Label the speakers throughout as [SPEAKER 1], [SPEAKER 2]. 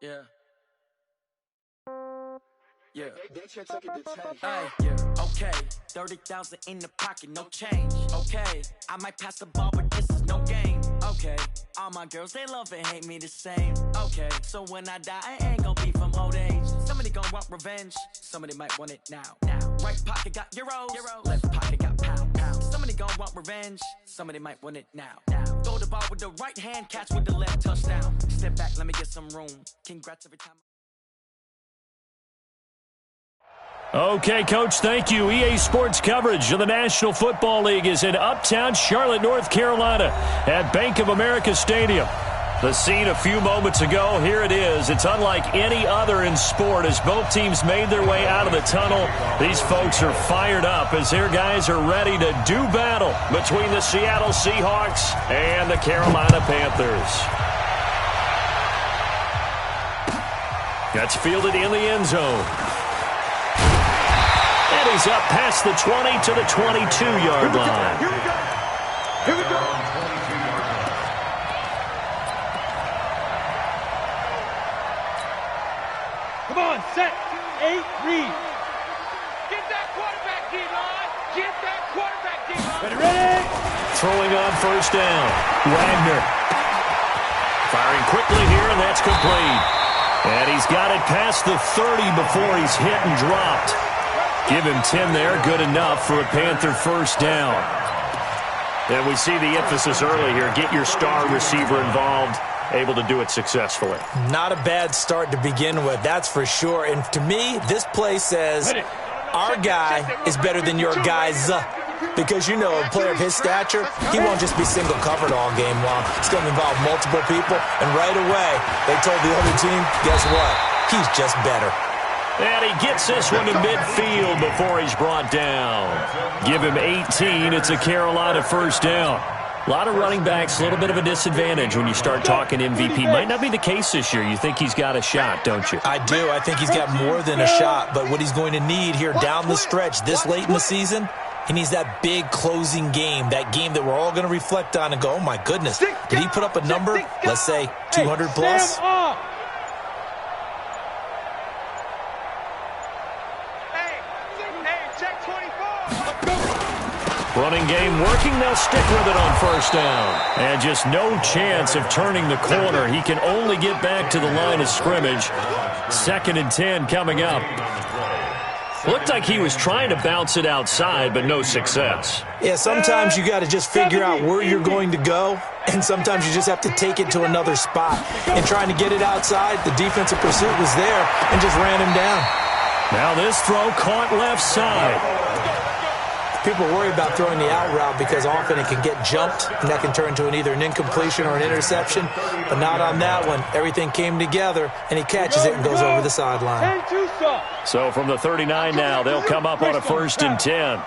[SPEAKER 1] Yeah. Yeah. Yeah. Okay. 30,000 in the pocket, no change. Okay. I might pass the ball, but this is no game. Okay. All my girls, they love and hate me the same. Okay. So when I die, I ain't gonna be from old age. Somebody gonna want revenge. Somebody might want it now. Right pocket got euros. Left pocket got pound. Somebody gonna want revenge. Somebody might want it now. Throw the ball with the right hand, catch with the left, touchdown. Step back, let me get some room. Congrats every time.
[SPEAKER 2] Okay, Coach, thank you. EA Sports coverage of the National Football League is in uptown Charlotte, North Carolina at Bank of America Stadium. The scene a few moments ago, here it is. It's unlike any other in sport as both teams made their way out of the tunnel. These folks are fired up as their guys are ready to do battle between the Seattle Seahawks and the Carolina Panthers. That's fielded in the end zone. And he's up past the 20 to the 22-yard line.
[SPEAKER 3] Here we go. Come on, set, 8, read. Get that quarterback, D-line. Get that quarterback, D-line. Ready?
[SPEAKER 2] Throwing on first down. Wagner. Firing quickly here, and that's complete. And he's got it past the 30 before he's hit and dropped. Give him 10 there, good enough for a Panther first down. And we see the emphasis early here. Get your star receiver involved, able to do it successfully.
[SPEAKER 4] Not a bad start to begin with, that's for sure. And to me, this play says our guy is better than your guys. Because, you know, a player of his stature, he won't just be single covered all game long. It's going to involve multiple people. And right away, they told the other team, guess what? He's just better.
[SPEAKER 2] And he gets this one to midfield before he's brought down. Give him 18. It's a Carolina first down. A lot of running backs, a little bit of a disadvantage when you start talking MVP. Might not be the case this year. You think he's got a shot, don't you?
[SPEAKER 4] I do. I think he's got more than a shot. But what he's going to need here down the stretch this late in the season, he needs that big closing game, that game that we're all going to reflect on and go, oh, my goodness, did he put up a number, let's say 200 plus?
[SPEAKER 2] Running game working, they'll stick with it on first down. And just no chance of turning the corner. He can only get back to the line of scrimmage. 2nd and 10 coming up. Looked like he was trying to bounce it outside, but no success.
[SPEAKER 4] Yeah, sometimes you got to just figure out where you're going to go, and sometimes you just have to take it to another spot. And trying to get it outside, the defensive pursuit was there and just ran him down.
[SPEAKER 2] Now this throw caught left side.
[SPEAKER 4] People worry about throwing the out route because often it can get jumped, and that can turn into either an incompletion or an interception. But not on that one. Everything came together, and he catches it and goes over the sideline.
[SPEAKER 2] So from the 39 now, they'll come up on a 1st and 10.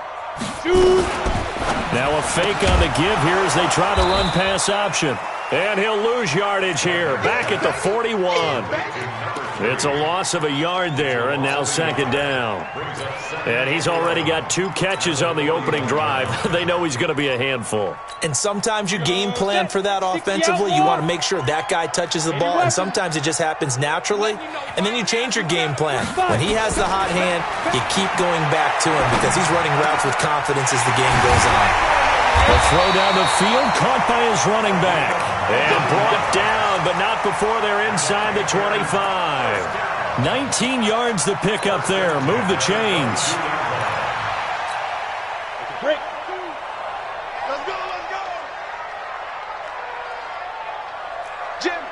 [SPEAKER 2] Now a fake on the give here as they try to run pass option. And he'll lose yardage here, back at the 41. It's a loss of a yard there, and now 2nd down. And he's already got 2 catches on the opening drive. They know he's going to be a handful.
[SPEAKER 4] And sometimes you game plan for that offensively. You want to make sure that guy touches the ball, and sometimes it just happens naturally. And then you change your game plan. When he has the hot hand, you keep going back to him because he's running routes with confidence as the game goes on.
[SPEAKER 2] A throw down the field, caught by his running back. And brought down, but not before they're inside the 25. 19 yards to pick up there. Move the chains.
[SPEAKER 3] Break. Let's go. Jim.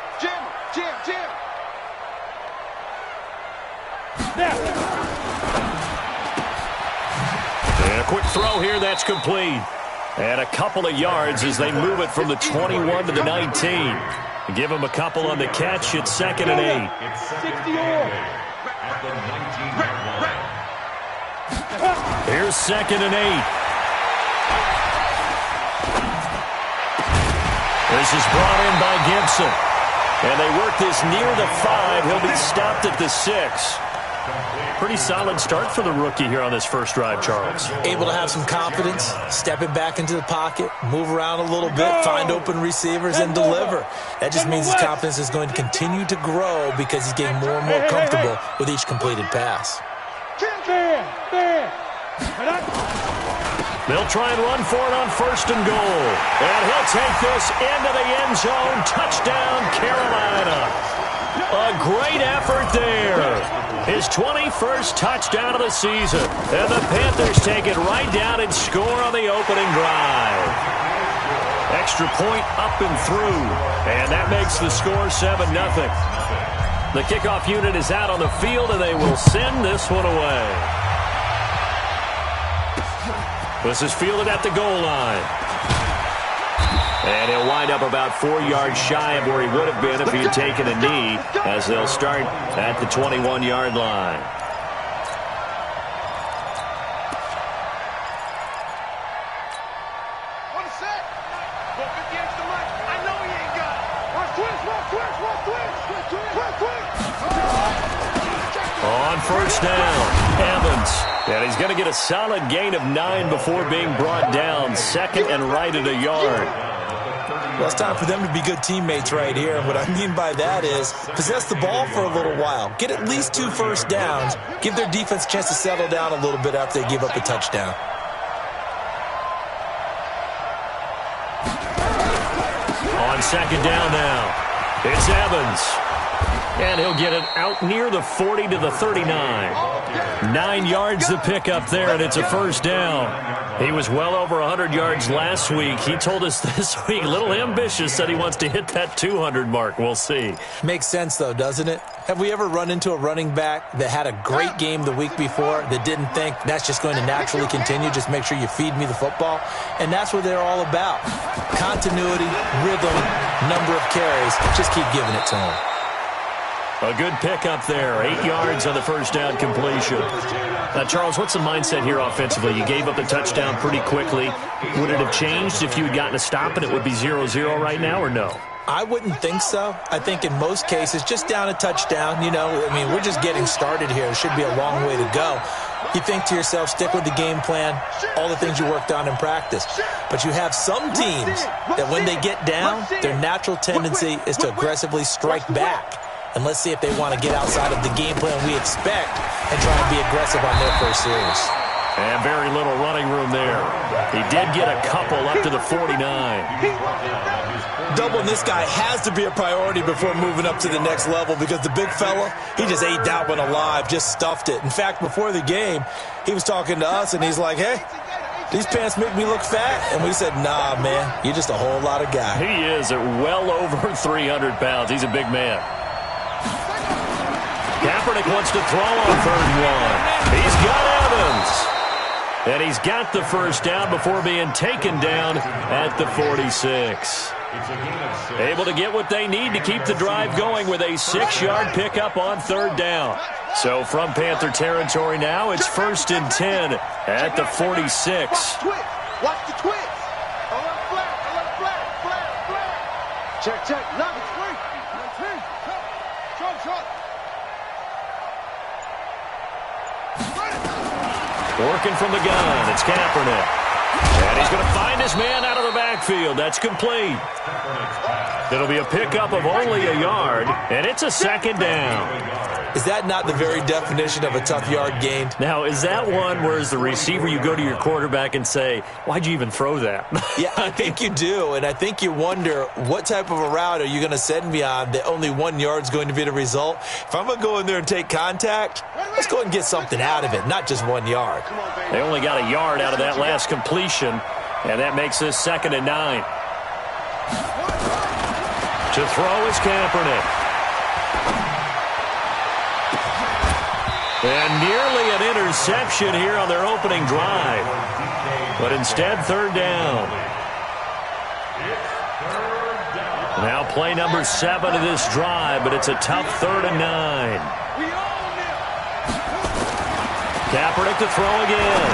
[SPEAKER 2] And a quick throw here, that's complete. And a couple of yards as they move it from the 21 to the 19. Give him a couple on the catch. It's 2nd and 8.
[SPEAKER 3] It's 60-yard.
[SPEAKER 2] Here's 2nd and 8. This is brought in by Gibson. And they work this near the 5. He'll be stopped at the 6. Pretty solid start for the rookie here on this first drive, Charles.
[SPEAKER 4] Able to have some confidence, stepping back into the pocket, move around a little bit, find open receivers, and deliver. That just means his confidence is going to continue to grow because he's getting more and more comfortable with each completed pass.
[SPEAKER 2] They'll try and run for it on 1st and goal. And he'll take this into the end zone. Touchdown, Carolina. A great effort there. His 21st touchdown of the season. And the Panthers take it right down and score on the opening drive. Extra point up and through. And that makes the score 7-0. The kickoff unit is out on the field, and they will send this one away. This is fielded at the goal line. And he'll wind up about 4 yards shy of where he would have been if he had taken a knee, as they'll start at the 21-yard line. On 1st down, Evans. And he's going to get a solid gain of 9 before being brought down. 2nd and right at a yard.
[SPEAKER 4] Well, it's time for them to be good teammates right here. And what I mean by that is possess the ball for a little while. Get at least 2 first downs. Give their defense a chance to settle down a little bit after they give up a touchdown.
[SPEAKER 2] On 2nd down now, it's Evans. And he'll get it out near the 40 to the 39. 9 yards the pickup there, and it's a 1st down. He was well over 100 yards last week. He told us this week, a little ambitious, said he wants to hit that 200 mark. We'll see.
[SPEAKER 4] Makes sense, though, doesn't it? Have we ever run into a running back that had a great game the week before that didn't think that's just going to naturally continue? Just make sure you feed me the football. And that's what they're all about. Continuity, rhythm, number of carries. Just keep giving it to them.
[SPEAKER 2] A good pickup there. 8 yards on the 1st down completion. Now, Charles, what's the mindset here offensively? You gave up the touchdown pretty quickly. Would it have changed if you had gotten a stop and it would be 0-0 right now, or no?
[SPEAKER 4] I wouldn't think so. I think in most cases, just down a touchdown, we're just getting started here. It should be a long way to go. You think to yourself, stick with the game plan, all the things you worked on in practice. But you have some teams that when they get down, their natural tendency is to aggressively strike back. And let's see if they want to get outside of the game plan we expect and try and be aggressive on their first series.
[SPEAKER 2] And very little running room there. He did get a couple up to the 49.
[SPEAKER 4] Doubling this guy has to be a priority before moving up to the next level because the big fella, he just ate that one alive, just stuffed it. In fact, before the game, he was talking to us, and he's like, hey, these pants make me look fat. And we said, nah, man, you're just a whole lot of guy.
[SPEAKER 2] He is at well over 300 pounds. He's a big man. Kaepernick wants to throw on 3rd and 1. He's got Evans. And he's got the 1st down before being taken down at the 46. Able to get what they need to keep the drive going with a 6-yard pickup on 3rd down. So from Panther territory now, it's 1st and 10 at the 46.
[SPEAKER 3] Watch the twitch. Flat. Check. Lock it.
[SPEAKER 2] Working from the gun, it's Kaepernick. And he's going to find his man out of the backfield. That's complete. It'll be a pickup of only a yard, and it's a 2nd down.
[SPEAKER 4] Is that not the very definition of a tough yard gained?
[SPEAKER 2] Now, is that one where as the receiver you go to your quarterback and say, why'd you even throw that?
[SPEAKER 4] Yeah, I think you do, and I think you wonder what type of a route are you going to send me on that only 1 yard's going to be the result? If I'm going to go in there and take contact, let's go and get something out of it, not just 1 yard.
[SPEAKER 2] They only got a yard out of that last completion, and that makes this 2nd and 9. To throw is Kaepernick. And nearly an interception here on their opening drive. But instead, 3rd down. Now play number 7 of this drive, but it's a tough 3rd and 9. Kaepernick to throw again.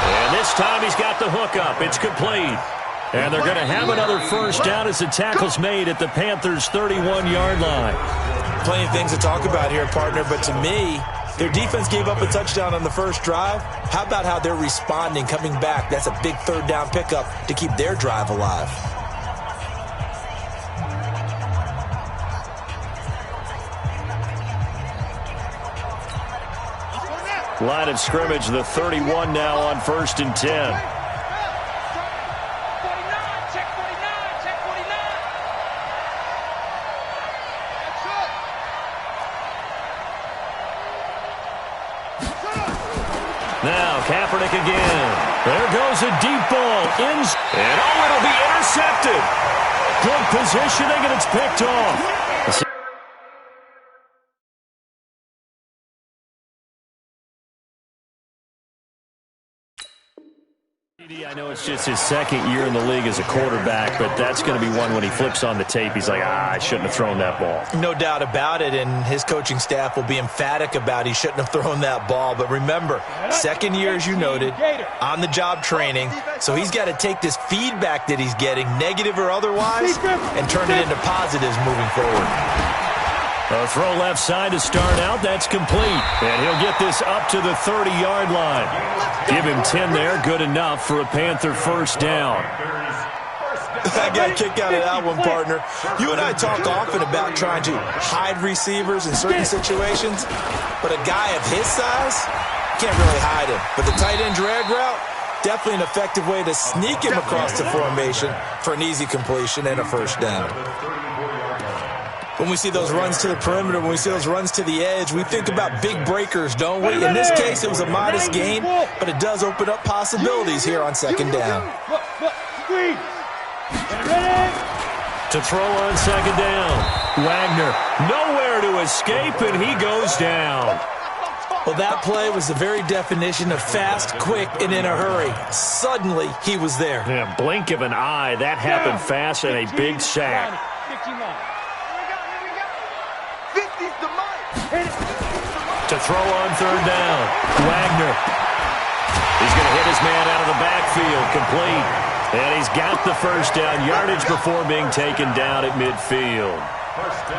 [SPEAKER 2] And this time he's got the hook up. It's complete. And they're going to have another 1st down as the tackle's made at the Panthers' 31-yard line.
[SPEAKER 4] Plenty of things to talk about here, partner, but to me, their defense gave up a touchdown on the first drive. How about how they're responding, coming back? That's a big third down pickup to keep their drive alive.
[SPEAKER 2] Line of scrimmage, the 31 now on 1st and 10. Now Kaepernick again. There goes a deep ball. And it'll be intercepted. Good positioning, and it's picked off. I know it's just his second year in the league as a quarterback, but that's going to be one when he flips on the tape. He's like, I shouldn't have thrown that ball.
[SPEAKER 4] No doubt about it, and his coaching staff will be emphatic about he shouldn't have thrown that ball. But remember, second year, as you noted, on-the-job training, so he's got to take this feedback that he's getting, negative or otherwise, and turn it into positives moving forward.
[SPEAKER 2] A throw left side to start out. That's complete. And he'll get this up to the 30-yard line. Give him 10 there. Good enough for a Panther first down.
[SPEAKER 4] I got a kick out of that one, partner. You and I talk often about trying to hide receivers in certain situations, but a guy of his size can't really hide him. But the tight end drag route, definitely an effective way to sneak him across the formation for an easy completion and a first down. When we see those runs to the perimeter, when we see those runs to the edge, we think about big breakers, don't we? In this case, it was a modest gain, but it does open up possibilities here on second down.
[SPEAKER 2] To throw on second down. Wagner, nowhere to escape, and he goes down.
[SPEAKER 4] Well, that play was the very definition of fast, quick, and in a hurry. Suddenly, he was there.
[SPEAKER 2] Yeah, blink of an eye. That happened fast and a big sack. To throw on third down. Wagner. He's going to hit his man out of the backfield. Complete. And he's got the first down. Yardage before being taken down at midfield.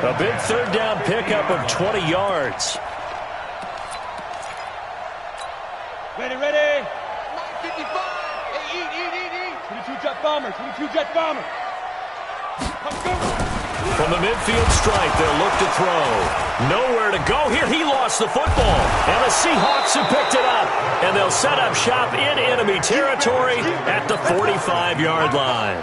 [SPEAKER 2] A big third down pickup of 20 yards.
[SPEAKER 3] Ready. 55. Hey, eat. 22 jet bomber. Let's go.
[SPEAKER 2] From the midfield stripe, they'll look to throw. Nowhere to go here. He lost the football. And the Seahawks have picked it up. And they'll set up shop in enemy territory at the 45-yard line.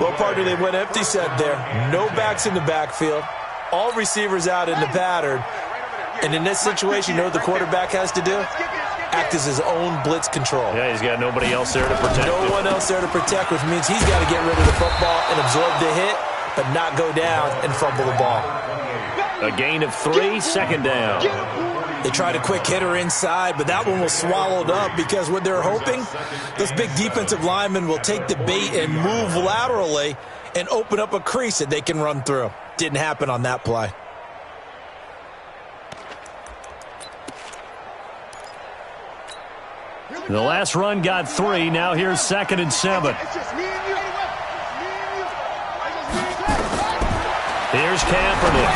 [SPEAKER 4] Well, partner, they went empty set there. No backs in the backfield. All receivers out in the pattern. And in this situation, you know what the quarterback has to do? Act as his own blitz control.
[SPEAKER 2] Yeah, he's got nobody else there to protect him.
[SPEAKER 4] No one else there to protect, which means he's got to get rid of the football and absorb the hit, but not go down and fumble the ball.
[SPEAKER 2] A gain of 3, second down.
[SPEAKER 4] They tried a quick hitter inside, but that one was swallowed up because what they're hoping, those big defensive linemen will take the bait and move laterally and open up a crease that they can run through. Didn't happen on that play.
[SPEAKER 2] The last run got 3. Now here's 2nd and 7. Here's Kaepernick.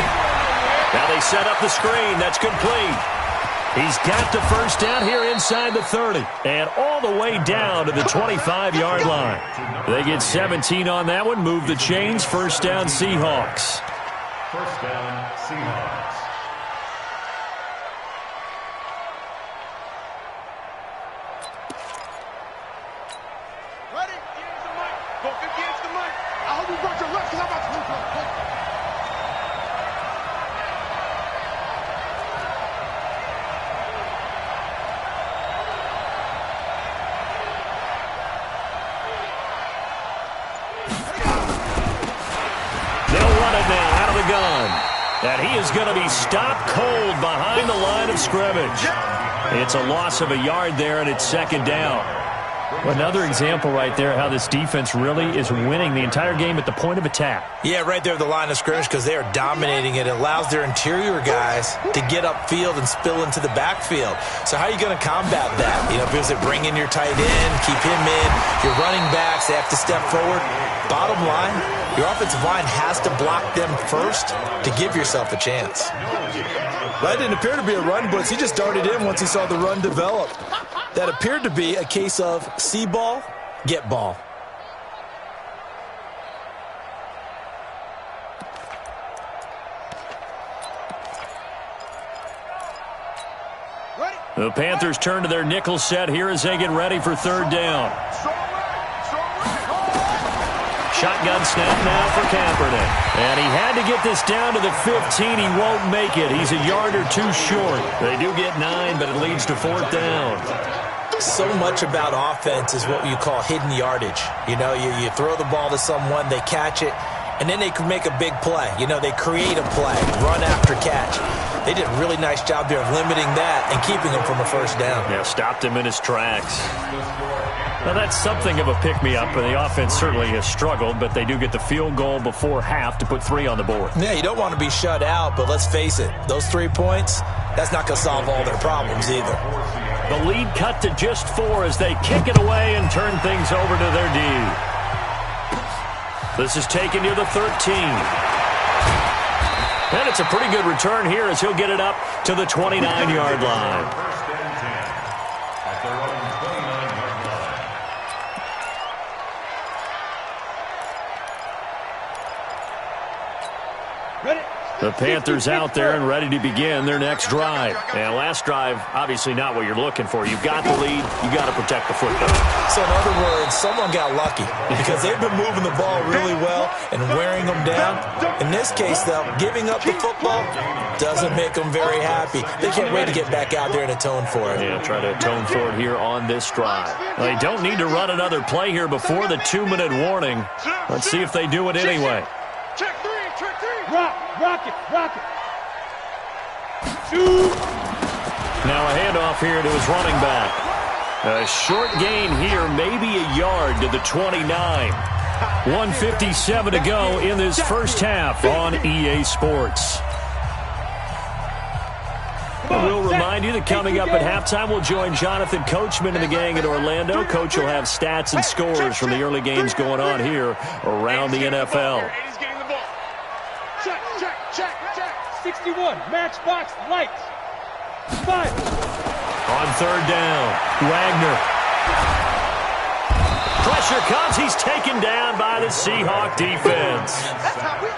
[SPEAKER 2] Now they set up the screen. That's complete. He's got the first down here inside the 30. And all the way down to the 25-yard line. They get 17 on that one. Move the chains. First down, Seahawks.
[SPEAKER 5] First down, Seahawks.
[SPEAKER 2] That he is going to be stopped cold behind the line of scrimmage. It's a loss of a yard there, and it's second down. Another example right there how this defense really is winning the entire game at the point of attack.
[SPEAKER 4] Yeah, right there at the line of scrimmage because they are dominating it. It allows their interior guys to get upfield and spill into the backfield. So how are you going to combat that? You know, because they bring in your tight end, keep him in. Your running backs, they have to step forward. Bottom line, your offensive line has to block them first to give yourself a chance.
[SPEAKER 6] That didn't appear to be a run blitz. He just darted in once he saw the run develop. That appeared to be a case of see ball, get ball.
[SPEAKER 2] The Panthers turn to their nickel set here as they get ready for third down. Shotgun snap now for Kaepernick. And he had to get this down to the 15. He won't make it. He's a yard or two short. They do get 9, but it leads to fourth down.
[SPEAKER 4] So much about offense is what you call hidden yardage. You know, you throw the ball to someone, they catch it, and then they can make a big play. You know, they create a play, run after catch. They did a really nice job there of limiting that and keeping him from a first down.
[SPEAKER 2] Yeah, stopped him in his tracks. Now, that's something of a pick-me-up, and the offense certainly has struggled, but they do get the field goal before half to put 3 on the board.
[SPEAKER 4] Yeah, you don't want to be shut out, but let's face it, those 3 points, that's not going to solve all their problems either.
[SPEAKER 2] The lead cut to just 4 as they kick it away and turn things over to their D. This is taken near the 13. And it's a pretty good return here as he'll get it up to the 29-yard line. The Panthers out there and ready to begin their next drive. And last drive, obviously not what you're looking for. You've got the lead. You've got to protect the football.
[SPEAKER 4] So in other words, someone got lucky because they've been moving the ball really well and wearing them down. In this case, though, giving up the football doesn't make them very happy. They can't wait to get back out there and atone for it.
[SPEAKER 2] Yeah, try to atone for it here on this drive. Well, they don't need to run another play here before the 2-minute warning. Let's see if they do it anyway.
[SPEAKER 3] Check 3, check 3. Rock it.
[SPEAKER 2] Now a handoff here to his running back. A short gain here, maybe a yard to the 29. 1:57 to go in this first half on EA Sports. We'll remind you that coming up at halftime, we'll join Jonathan Coachman and the gang in Orlando. Coach will have stats and scores from the early games going on here around the NFL.
[SPEAKER 3] Check. 61, matchbox, lights. 5.
[SPEAKER 2] On third down, Wagner. Pressure comes. He's taken down by the Seahawk defense.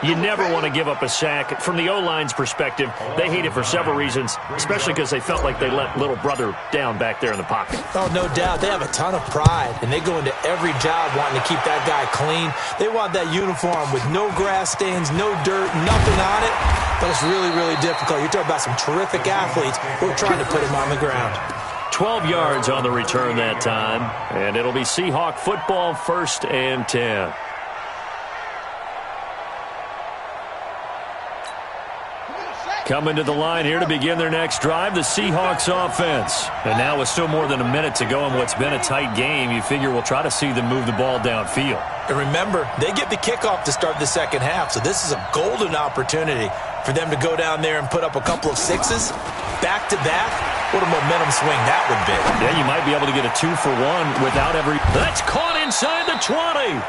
[SPEAKER 2] You never want to give up a sack. From the O-line's perspective, they hate it for several reasons, especially because they felt like they let little brother down back there in the pocket.
[SPEAKER 4] Oh, no doubt. They have a ton of pride, and they go into every job wanting to keep that guy clean. They want that uniform with no grass stains, no dirt, nothing on it. But it's really, really difficult. You're talking about some terrific athletes who are trying to put him on the ground.
[SPEAKER 2] 12 yards on the return that time, and it'll be Seahawk football, 1st and 10. Coming to the line here to begin their next drive, the Seahawks offense. And now with still more than a minute to go in what's been a tight game, you figure we'll try to see them move the ball downfield.
[SPEAKER 4] And remember, they get the kickoff to start the second half, so this is a golden opportunity for them to go down there and put up a couple of 6s back-to-back. What a momentum swing that would be.
[SPEAKER 2] Yeah, you might be able to get a 2-for-1 without every... That's caught inside the 20.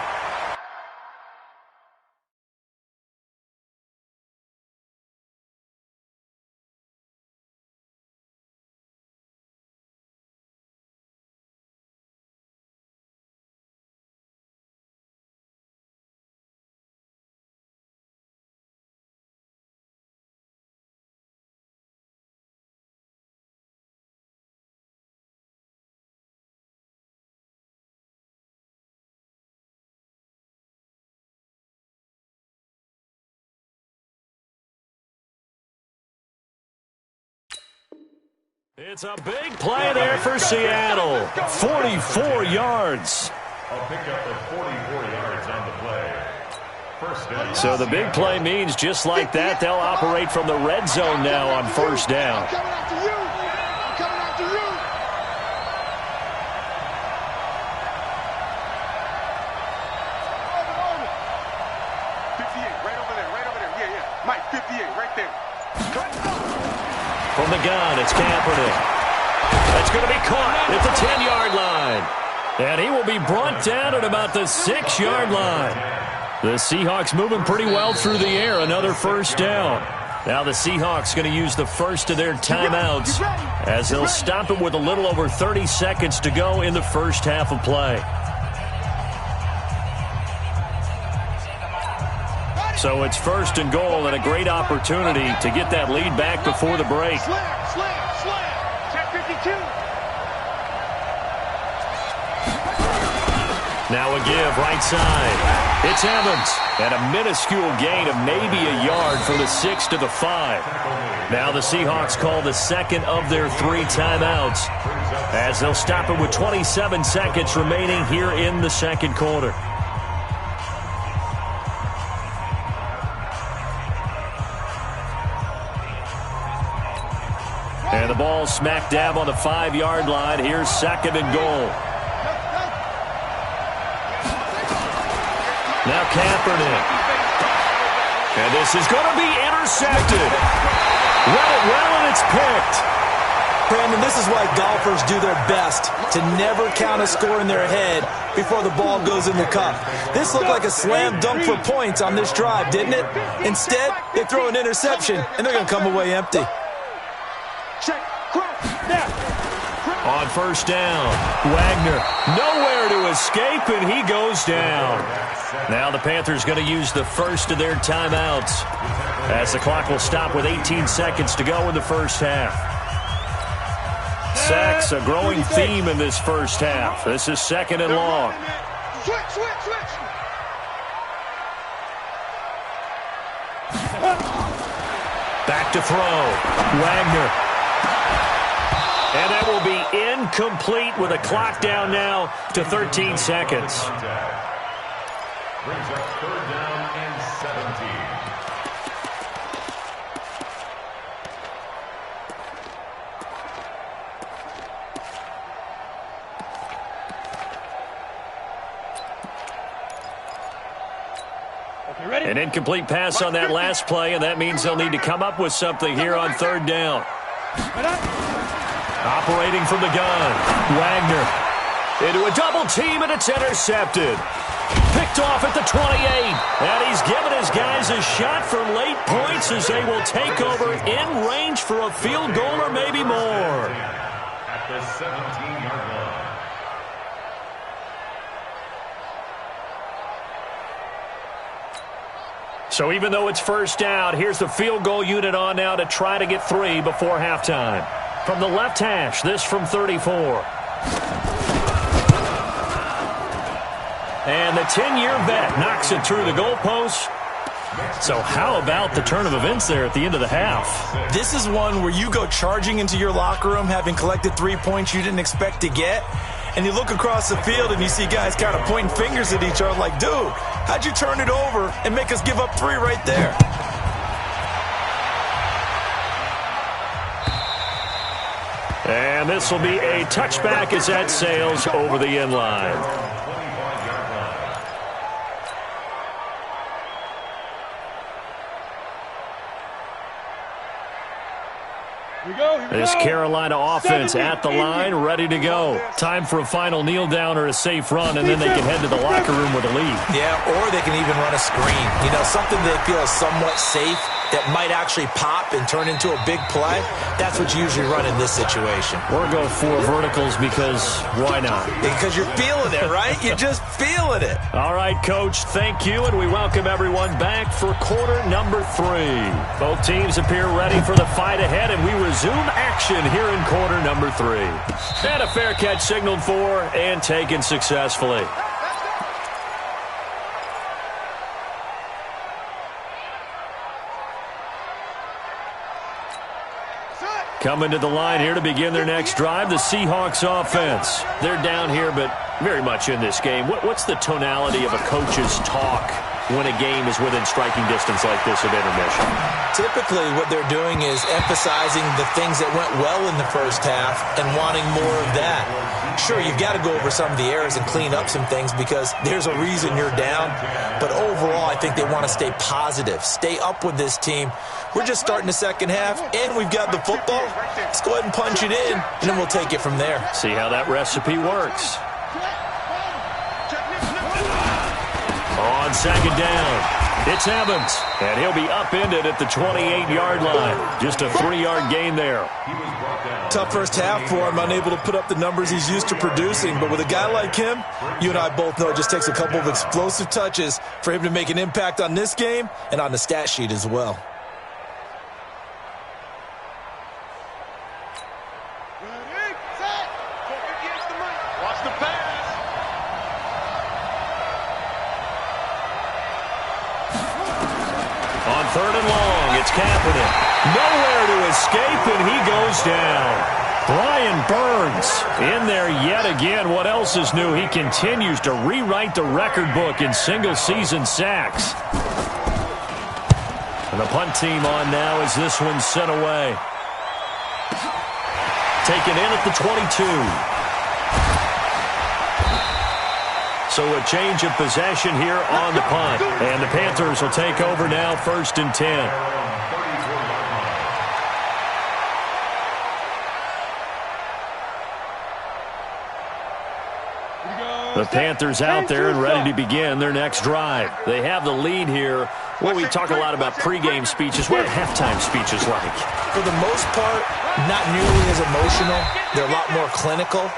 [SPEAKER 2] It's a big play there for Seattle. 44 yards.
[SPEAKER 5] A pickup of 44 yards on the play. First down.
[SPEAKER 2] So the big play means just like that, they'll operate from the red zone now on first down.
[SPEAKER 3] Coming after you. Mike 58, right there.
[SPEAKER 2] From the gun, it's Kaepernick. That's going to be caught at the 10-yard line. And he will be brought down at about the 6-yard line. The Seahawks moving pretty well through the air. Another first down. Now the Seahawks going to use the first of their timeouts as they'll stop it with a little over 30 seconds to go in the first half of play. So it's first and goal and a great opportunity to get that lead back before the break.
[SPEAKER 3] Slam. Check 52.
[SPEAKER 2] Now a give right side. It's Evans. And a minuscule gain of maybe a yard from the 6 to the 5. Now the Seahawks call the second of their 3 timeouts as they'll stop it with 27 seconds remaining here in the second quarter. And the ball smack dab on the 5-yard line. Here's second and goal. Now Kaepernick. And this is going to be intercepted. Read it well, and it's picked.
[SPEAKER 6] Brandon, this is why golfers do their best to never count a score in their head before the ball goes in the cup. This looked like a slam dunk for points on this drive, didn't it? Instead, they throw an interception, and they're going to come away empty.
[SPEAKER 3] Check. Now.
[SPEAKER 2] On first down, Wagner nowhere to escape, and he goes down. Now the Panthers going to use the first of their timeouts as the clock will stop with 18 seconds to go in the first half. Sacks, a growing theme in this first half. This is second and long.
[SPEAKER 3] Switch.
[SPEAKER 2] Back to throw. Wagner. And that will be incomplete with a clock down now to 13 seconds.
[SPEAKER 5] Brings up third down and 17.
[SPEAKER 2] An incomplete pass on that last play, and that means they'll need to come up with something here on third down. Operating from the gun, Wagner into a double team, and it's intercepted. Picked off at the 28, and he's given his guys a shot for late points as they will take over in range for a field goal or maybe more.
[SPEAKER 5] At the 17-yard line.
[SPEAKER 2] So even though it's first down, here's the field goal unit on now to try to get 3 before halftime. From the left hash, this from 34. And the 10-year vet knocks it through the goalpost. So how about the turn of events there at the end of the half?
[SPEAKER 6] This is one where you go charging into your locker room having collected 3 points you didn't expect to get, and you look across the field and you see guys kind of pointing fingers at each other like, dude, how'd you turn it over and make us give up 3 right there?
[SPEAKER 2] And this will be a touchback as that sails over the end line. This Carolina offense at the line, ready to go. Time for a final kneel down or a safe run, and then they can head to the locker room with a lead.
[SPEAKER 6] Yeah, or they can even run a screen. You know, something they feel is somewhat safe that might actually pop and turn into a big play. That's what you usually run in this situation.
[SPEAKER 2] Or go 4 verticals because why not?
[SPEAKER 6] Because you're feeling it, right? You're just feeling it.
[SPEAKER 2] All right, Coach, thank you, and we welcome everyone back for quarter number 3. Both teams appear ready for the fight ahead, and we resume action here in quarter number 3. And a fair catch signaled for and taken successfully. Coming to the line here to begin their next drive, the Seahawks offense. They're down here, but very much in this game. What's the tonality of a coach's talk when a game is within striking distance like this of intermission?
[SPEAKER 6] Typically, what they're doing is emphasizing the things that went well in the first half and wanting more of that. Sure, you've got to go over some of the errors and clean up some things because there's a reason you're down. But overall, I think they want to stay positive, stay up with this team. We're just starting the second half, and we've got the football. Let's go ahead and punch it in, and then we'll take it from there.
[SPEAKER 2] See how that recipe works. On second down, it's Evans, and he'll be upended at the 28-yard line. Just a 3-yard gain there.
[SPEAKER 6] Tough first half for him, unable to put up the numbers he's used to producing. But with a guy like him, you and I both know it just takes a couple of explosive touches for him to make an impact on this game and on the stat sheet as well.
[SPEAKER 3] Watch the pass.
[SPEAKER 2] On third and long, it's Kaepernick. Nowhere to escape, and he goes down. Brian Burns in there yet again. What else is new? He continues to rewrite the record book in single-season sacks. And the punt team on now as this one's sent away. Taken in at the 22. So a change of possession here on the punt. And the Panthers will take over now, 1st and 10. The Panthers out there and ready to begin their next drive. They have the lead here. Well, we talk a lot about pregame speeches. What are halftime speeches like?
[SPEAKER 6] For the most part, not nearly as emotional. They're a lot more clinical.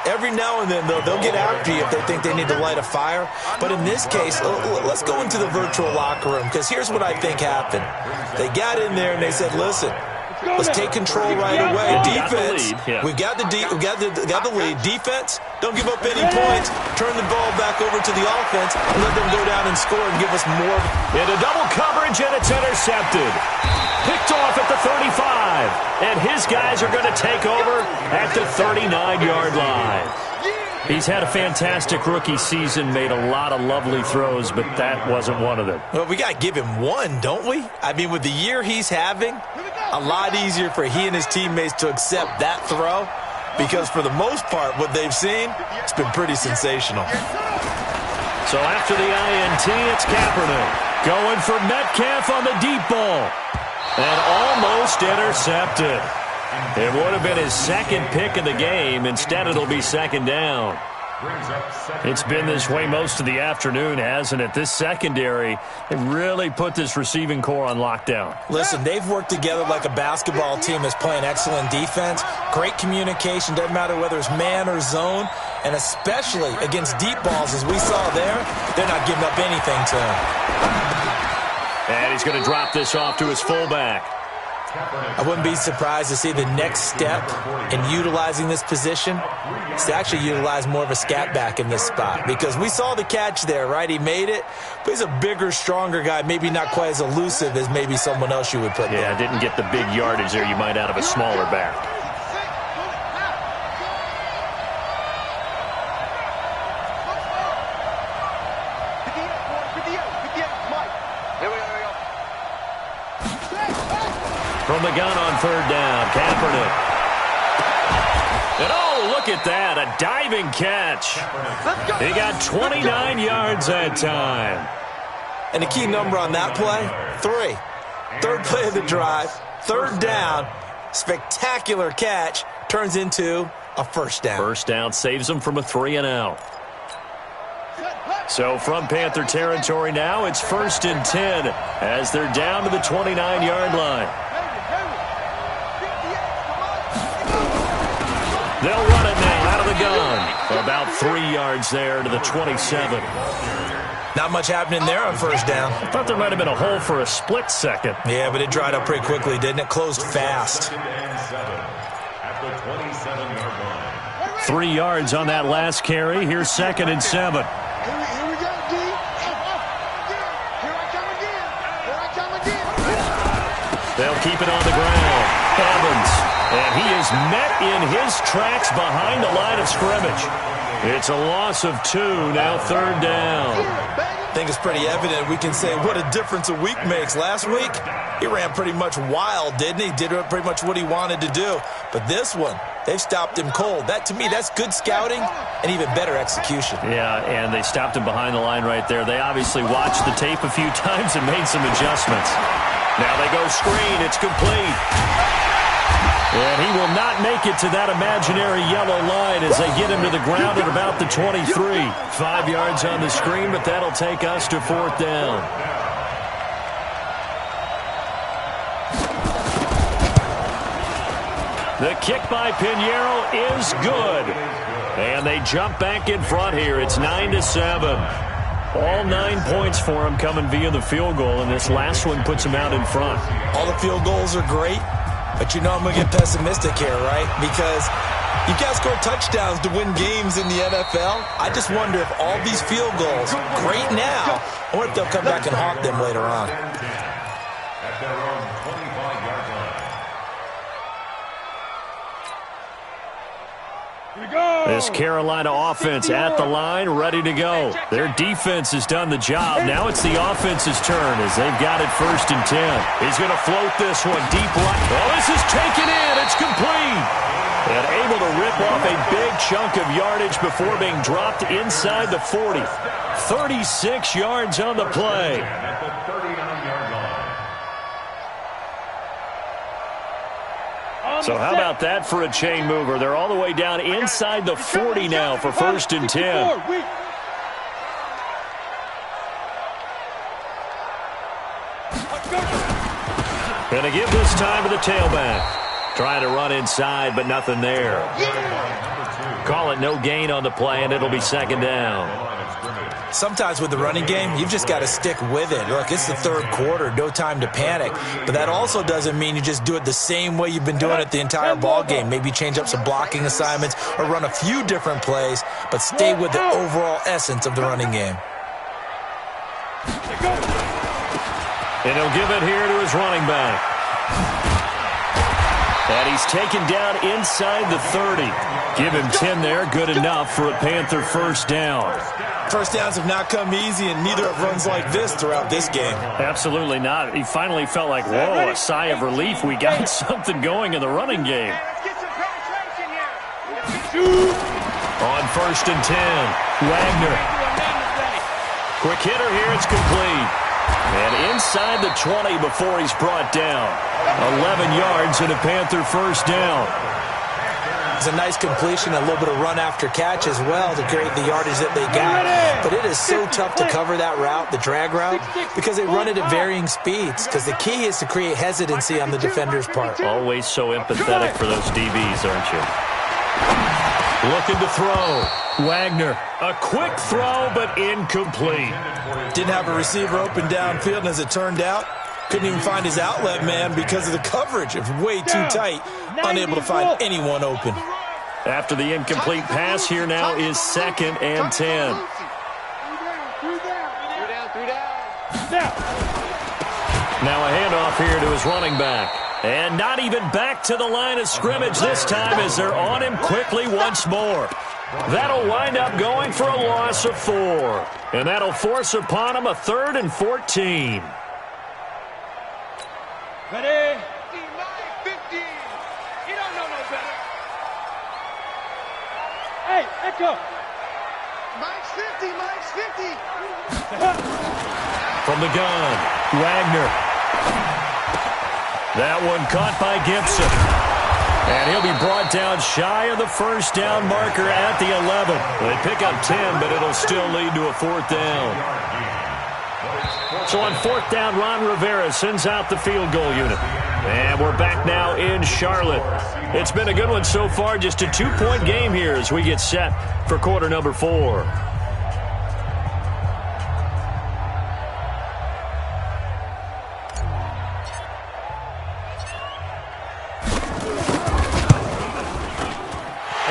[SPEAKER 6] Every now and then, they'll get after you if they think they need to light a fire. But in this case, let's go into the virtual locker room, because here's what I think happened. They got in there and they said, listen, let's take control right away. Defense, we've got the lead. Defense, don't give up any points. Turn the ball back over to the offense and let them go down and score and give us more.
[SPEAKER 2] Into double coverage, and it's intercepted. Picked off at the 35, and his guys are going to take over at the 39-yard line. He's had a fantastic rookie season, made a lot of lovely throws, but that wasn't one of them.
[SPEAKER 6] Well, we got to give him one, don't we? I mean, with the year he's having, a lot easier for he and his teammates to accept that throw, because for the most part, what they've seen, it's been pretty sensational.
[SPEAKER 2] So after the INT, it's Kaepernick going for Metcalf on the deep ball. And almost intercepted. It would have been his second pick of the game. Instead, it'll be second down. It's been this way most of the afternoon, hasn't it? This secondary, they really put this receiving core on lockdown.
[SPEAKER 6] Listen, they've worked together like a basketball team that's playing excellent defense. Great communication, doesn't matter whether it's man or zone. And especially against deep balls, as we saw there, they're not giving up anything to him.
[SPEAKER 2] And he's going to drop this off to his fullback.
[SPEAKER 6] I wouldn't be surprised to see the next step in utilizing this position is to actually utilize more of a scat back in this spot, because we saw the catch there, right? He made it, but he's a bigger, stronger guy, maybe not quite as elusive as maybe someone else you would put there.
[SPEAKER 2] Yeah, didn't get the big yardage there you might out of a smaller back. From the gun on third down, Kaepernick. And oh, look at that, a diving catch. He got 29 yards that time.
[SPEAKER 6] And the key number on that play, 3. Third play of the drive, third down, spectacular catch, turns into a first down.
[SPEAKER 2] First down saves them from a 3-and-out. So from Panther territory now, it's 1st and 10 as they're down to the 29-yard line. They'll run it now out of the gun. About 3 yards there to the 27.
[SPEAKER 6] Not much happening there on first down.
[SPEAKER 2] I thought there might have been a hole for a split second.
[SPEAKER 6] Yeah, but it dried up pretty quickly, didn't it? Closed fast.
[SPEAKER 2] 3 yards on that last carry. Here's 2nd and 7. They'll keep it on the ground. Evans. And he is met in his tracks behind the line of scrimmage. It's a loss of 2, now third down.
[SPEAKER 6] I think it's pretty evident. We can say what a difference a week makes. Last week, he ran pretty much wild, didn't he? Did pretty much what he wanted to do. But this one, They've stopped him cold. That, to me, that's good scouting and even better execution.
[SPEAKER 2] Yeah, and they stopped him behind the line right there. They obviously watched the tape a few times and made some adjustments. Now they go screen. It's complete. And he will not make it to that imaginary yellow line as they get him to the ground at about the 23. 5 yards on the screen, but that'll take us to 4th down. The kick by Pinheiro is good. And they jump back in front here. It's 9-7. All 9 points for him coming via the field goal, and this last one puts him out in front.
[SPEAKER 6] All the field goals are great, but you know I'm going to get pessimistic here, right? Because you got to score touchdowns to win games in the NFL. I just wonder if all these field goals, great now, or if they'll come back and haunt them later on.
[SPEAKER 5] At their own 25-yard line.
[SPEAKER 2] This Carolina offense at the line, ready to go. Their defense has done the job. Now it's the offense's turn as they've got it 1st and 10. He's going to float this one deep right. Oh, this is taken in. It's complete. And able to rip off a big chunk of yardage before being dropped inside the 40. 36 yards on the play.
[SPEAKER 5] At the 39-yard line.
[SPEAKER 2] So how about that for a chain mover? They're all the way down inside the 40 now for 1st and 10. Going to give this time to the tailback. Trying to run inside, but nothing there. Call it no gain on the play, and it'll be 2nd down.
[SPEAKER 6] Sometimes with the running game, you've just got to stick with it. Look, it's the 3rd quarter, no time to panic. But that also doesn't mean you just do it the same way you've been doing it the entire ball game. Maybe change up some blocking assignments or run a few different plays, but stay with the overall essence of the running game.
[SPEAKER 2] And he'll give it here to his running back. And he's taken down inside the 30. Give him 10 there, good enough for a Panther 1st down.
[SPEAKER 6] First downs have not come easy, and neither have runs like this throughout this game.
[SPEAKER 2] Absolutely not. He finally felt like, whoa, a sigh of relief. We got something going in the running game. On 1st and 10, Wagner. Quick hitter here, it's complete. And inside the 20 before he's brought down. 11 yards and a Panther 1st down.
[SPEAKER 6] It's a nice completion, a little bit of run after catch as well to create the yardage that they got. But it is so tough to cover that route, the drag route, because they run it at varying speeds. Because the key is to create hesitancy on the defender's part.
[SPEAKER 2] Always so empathetic for those DBs, aren't you? Looking to throw. Wagner, a quick throw, but incomplete.
[SPEAKER 6] Didn't have a receiver open downfield, and as it turned out, couldn't even find his outlet man because of the coverage. It was way too tight, unable to find anyone open.
[SPEAKER 2] After the incomplete pass, here now is 2nd and 10. Now a handoff here to his running back. And not even back to the line of scrimmage this time as they're on him quickly once more. That'll wind up going for a loss of 4. And that'll force upon him a 3rd and 14.
[SPEAKER 3] Ready? 50. You don't know no better. Hey, Echo. Mike's 50. Mike's 50.
[SPEAKER 2] From the gun, Wagner. That one caught by Gibson. And he'll be brought down shy of the 1st down marker at the 11. They pick up 10, but it'll still lead to a 4th down. So on 4th down, Ron Rivera sends out the field goal unit. And we're back now in Charlotte. It's been a good one so far, just a 2-point game here as we get set for quarter number 4.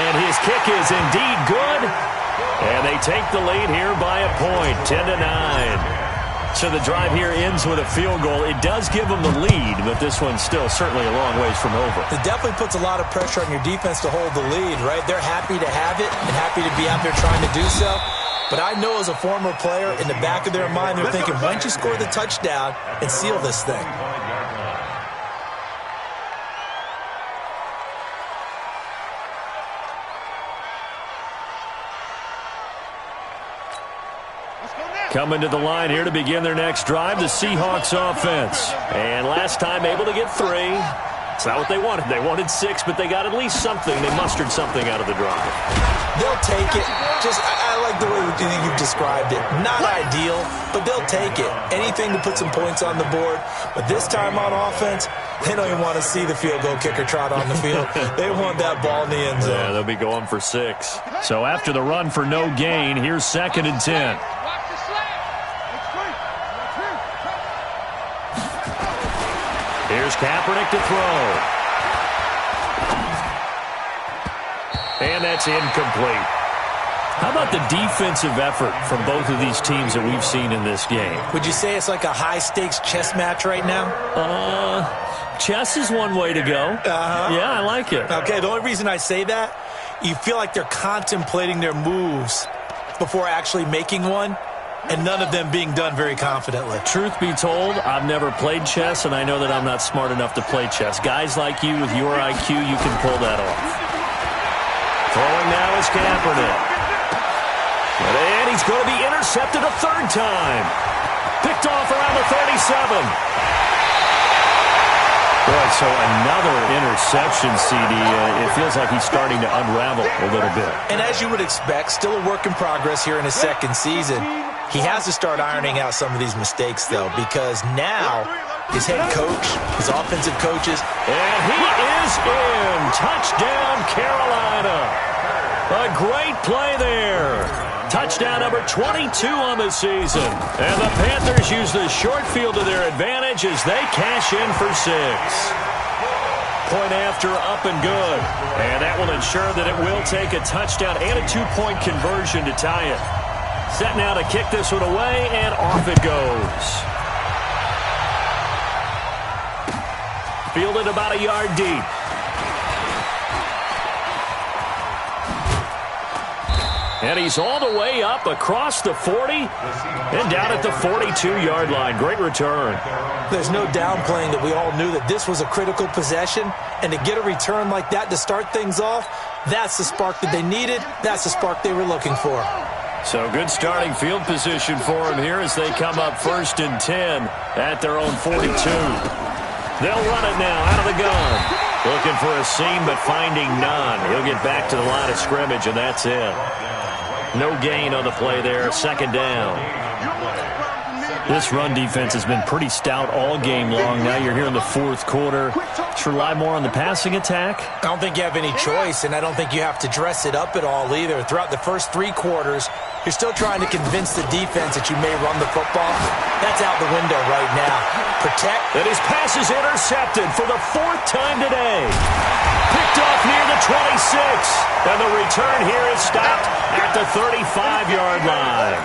[SPEAKER 2] And his kick is indeed good. And they take the lead here by a point, 10-9. So the drive here ends with a field goal. It does give them the lead, but this one's still certainly a long ways from over.
[SPEAKER 6] It definitely puts a lot of pressure on your defense to hold the lead, right? They're happy to have it and happy to be out there trying to do so. But I know as a former player, in the back of their mind, they're thinking, why don't you score the touchdown and seal this thing?
[SPEAKER 2] Coming to the line here to begin their next drive, the Seahawks offense. And last time able to get 3. It's not what they wanted. They wanted 6, but they got at least something. They mustered something out of the drive.
[SPEAKER 6] They'll take it. I like the way you've described it. Not ideal, but they'll take it. Anything to put some points on the board. But this time on offense, they don't even want to see the field goal kicker trot on the field. They want that ball in the end zone.
[SPEAKER 2] Yeah, they'll be going for 6. So after the run for no gain, here's 2nd and 10. Here's Kaepernick to throw. And that's incomplete. How about the defensive effort from both of these teams that we've seen in this game?
[SPEAKER 6] Would you say it's like a high-stakes chess match right now?
[SPEAKER 2] Chess is one way to go. Yeah, I like it.
[SPEAKER 6] Okay, the only reason I say that, you feel like they're contemplating their moves before actually making one, and none of them being done very confidently.
[SPEAKER 2] Truth be told, I've never played chess, and I know that I'm not smart enough to play chess. Guys like you with your IQ, you can pull that off. Throwing now is Kaepernick. And he's going to be intercepted a 3rd time. Picked off around the 37. Boy, so another interception, CD. It feels like he's starting to unravel a little bit.
[SPEAKER 6] And as you would expect, still a work in progress here in his 2nd season. He has to start ironing out some of these mistakes, though, because now his head coach, his offensive coaches.
[SPEAKER 2] And he is in. Touchdown, Carolina. A great play there. Touchdown number 22 on the season. And the Panthers use the short field to their advantage as they cash in for 6. Point after, up and good. And that will ensure that it will take a touchdown and a 2-point conversion to tie it. Set now to kick this one away, and off it goes. Fielded about a yard deep. And he's all the way up across the 40 and down at the 42-yard line. Great return.
[SPEAKER 6] There's no downplaying that we all knew that this was a critical possession, and to get a return like that to start things off, that's the spark that they needed. That's the spark they were looking for.
[SPEAKER 2] So good starting field position for him here as they come up 1st and 10 at their own 42. They'll run it now out of the gun. Looking for a seam, but finding none. He'll get back to the line of scrimmage, and that's it. No gain on the play there. 2nd down. This run defense has been pretty stout all game long. Now you're here in the 4th quarter. Should rely more on the passing attack?
[SPEAKER 6] I don't think you have any choice, and I don't think you have to dress it up at all either. Throughout the first 3 quarters, you're still trying to convince the defense that you may run the football. That's out the window right now. Protect.
[SPEAKER 2] And his pass is intercepted for the 4th time today. Picked off near the 26. And the return here is stopped at the 35-yard line.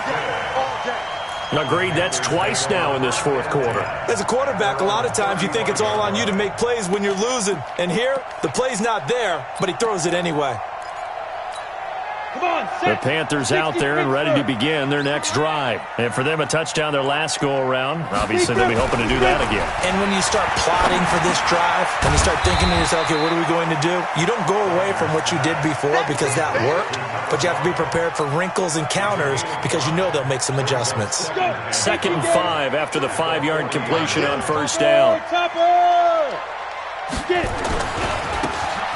[SPEAKER 2] Agreed, that's twice now in this 4th quarter.
[SPEAKER 6] As a quarterback, a lot of times you think it's all on you to make plays when you're losing. And here, the play's not there, but he throws it anyway.
[SPEAKER 2] The Panthers out there and ready to begin their next drive. And for them, a touchdown their last go-around. Obviously, they'll be hoping to do that again.
[SPEAKER 6] And when you start plotting for this drive, and you start thinking to yourself, okay, what are we going to do? You don't go away from what you did before because that worked, but you have to be prepared for wrinkles and counters because you know they'll make some adjustments.
[SPEAKER 2] 2nd and 5 after the 5-yard completion on 1st down.